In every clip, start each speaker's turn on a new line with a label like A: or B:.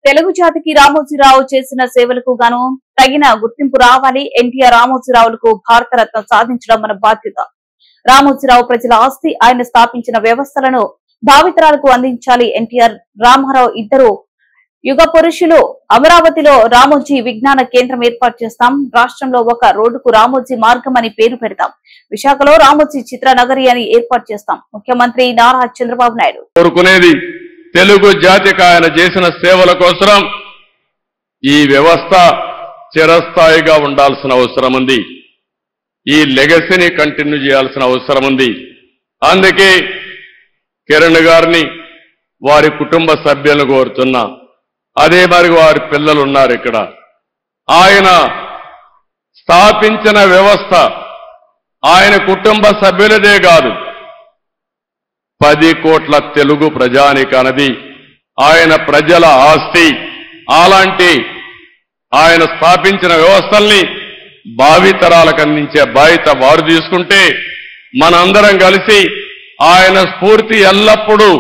A: తెలుగు జాతికి రామోజీరావు చేసిన సేవలకు గాను తగిన గుర్తింపు రావాలి. ఎన్టీఆర్ రామోజీరావులకు భారతరత్న సాధించడం మన బాధ్యత. రామోజీరావు ప్రజల ఆస్తి. ఆయన స్థాపించిన వ్యవస్థలను భావితరాలకు అందించాలి. ఎన్టీఆర్ రామారావు ఇద్దరు యుగ పురుషులు. అమరావతిలో రామోజీ విజ్ఞాన కేంద్రం ఏర్పాటు చేస్తాం. రాష్ట్రంలో ఒక రోడ్డుకు రామోజీ మార్గం అని పేరు పెడతాం. విశాఖలో రామోజీ చిత్ర నగరి అని ఏర్పాటు చేస్తాం. ముఖ్యమంత్రి నారా చంద్రబాబు నాయుడు
B: కోరుకునేది తెలుగు జాతికి ఆయన చేసిన సేవల కోసం ఈ వ్యవస్థ చిరస్థాయిగా ఉండాల్సిన అవసరం ఉంది. ఈ లెగసీని కంటిన్యూ చేయాల్సిన అవసరం ఉంది. అందుకే కిరణ్ గారిని వారి కుటుంబ సభ్యులను కోరుతున్నా. అదే మరి వారి పిల్లలు ఉన్నారు ఇక్కడ. ఆయన స్థాపించిన వ్యవస్థ ఆయన కుటుంబ సభ్యులదే కాదు, 10 కోట్ల తెలుగు ప్రజానికనది ఆయన ప్రజల ఆస్తి. అలాంటి ఆయన స్థాపించిన వ్యవస్థల్ని భావితరాలకు అందించే బాధ్యత వారు తీసుకుంటే మనందరం కలిసి ఆయన స్ఫూర్తి ఎల్లప్పుడూ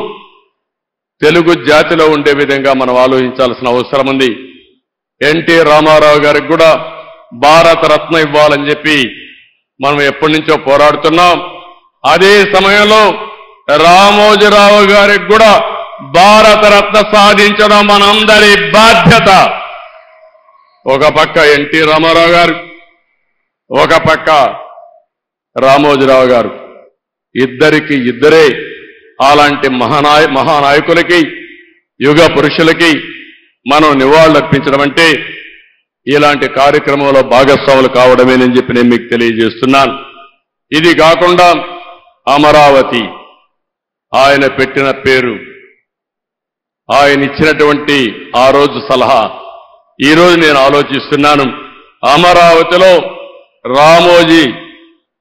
B: తెలుగు జాతిలో ఉండే విధంగా మనం ఆలోచించాల్సిన అవసరం ఉంది. ఎన్టీ రామారావు గారికి కూడా భారతరత్న ఇవ్వాలని చెప్పి మనం ఎప్పటి నుంచో పోరాడుతున్నాం. అదే సమయంలో రామోజీరావు గారికి కూడా భారతరత్న సాధించడం మనందరి బాధ్యత. ఒక పక్క ఎన్టీ రామారావు గారు, ఒక పక్క రామోజీరావు గారు, ఇద్దరికి ఇద్దరే అలాంటి మహానాయకులకి యుగ పురుషులకి మనం నివాళులర్పించడం అంటే ఇలాంటి కార్యక్రమంలో భాగస్వాములు కావడమేనని చెప్పి నేను మీకు తెలియజేస్తున్నాను. ఇది కాకుండా అమరావతి ఆయన పెట్టిన పేరు, ఆయన ఇచ్చినటువంటి ఆ రోజు సలహా ఈరోజు నేను ఆలోచిస్తున్నాను. అమరావతిలో రామోజీ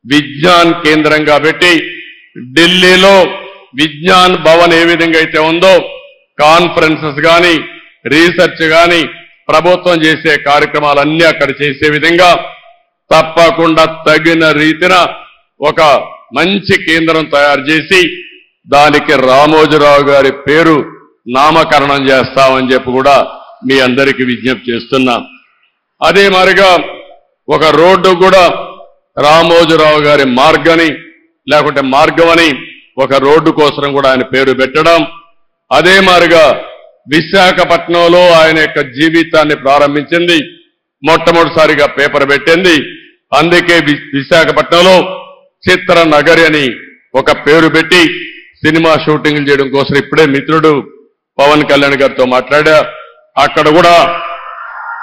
B: విజ్ఞాన్ కేంద్రంగా పెట్టి ఢిల్లీలో విజ్ఞాన్ భవన్ ఏ విధంగా అయితే ఉందో కాన్ఫరెన్సెస్ కానీ రీసెర్చ్ కానీ ప్రభుత్వం చేసే కార్యక్రమాలన్నీ అక్కడ చేసే విధంగా తప్పకుండా తగిన రీతిన ఒక మంచి కేంద్రం తయారు చేసి దానికి రామోజీరావు గారి పేరు నామకరణం చేస్తామని చెప్పి కూడా మీ అందరికీ విజ్ఞప్తి చేస్తున్నాం. అదే మాదిరిగా ఒక రోడ్డు కూడా రామోజీరావు గారి మార్గని లేకుంటే మార్గమని ఒక రోడ్డు కోసం కూడా ఆయన పేరు పెట్టడం. అదే మాదిరిగా విశాఖపట్నంలో ఆయన యొక్క జీవితాన్ని ప్రారంభించింది, మొట్టమొదటిసారిగా పేపర్ పెట్టింది. అందుకే విశాఖపట్నంలో చిత్ర నగరి అని ఒక పేరు పెట్టి సినిమా షూటింగ్లు చేయడం కోసం ఇప్పుడే మిత్రుడు పవన్ కళ్యాణ్ గారితో మాట్లాడా. అక్కడ కూడా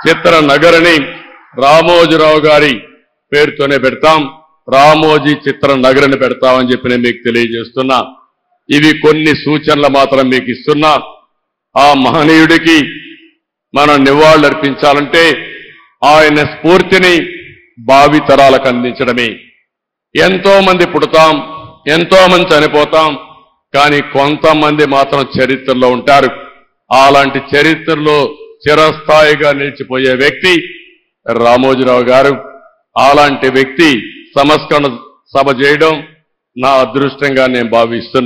B: చిత్ర నగరిని రామోజీరావు గారి పేరుతోనే పెడతాం, రామోజీ చిత్ర నగరిని పెడతామని చెప్పి నేను మీకు తెలియజేస్తున్నా. ఇవి కొన్ని సూచనలు మాత్రం మీకు ఇస్తున్నా. ఆ మహనీయుడికి మనం నివాళులర్పించాలంటే ఆయన స్ఫూర్తిని భావితరాలకు అందించడమే. ఎంతో మంది పుడతాం, ఎంతో మంది చనిపోతాం, కానీ కొంతమంది మాత్రం చరిత్రలో ఉంటారు. అలాంటి చరిత్రలో చిరస్థాయిగా నిలిచిపోయే వ్యక్తి రామోజీరావు గారు. అలాంటి వ్యక్తి సంస్కరణ సభ చేయడం నా అదృష్టంగా నేను భావిస్తున్నా.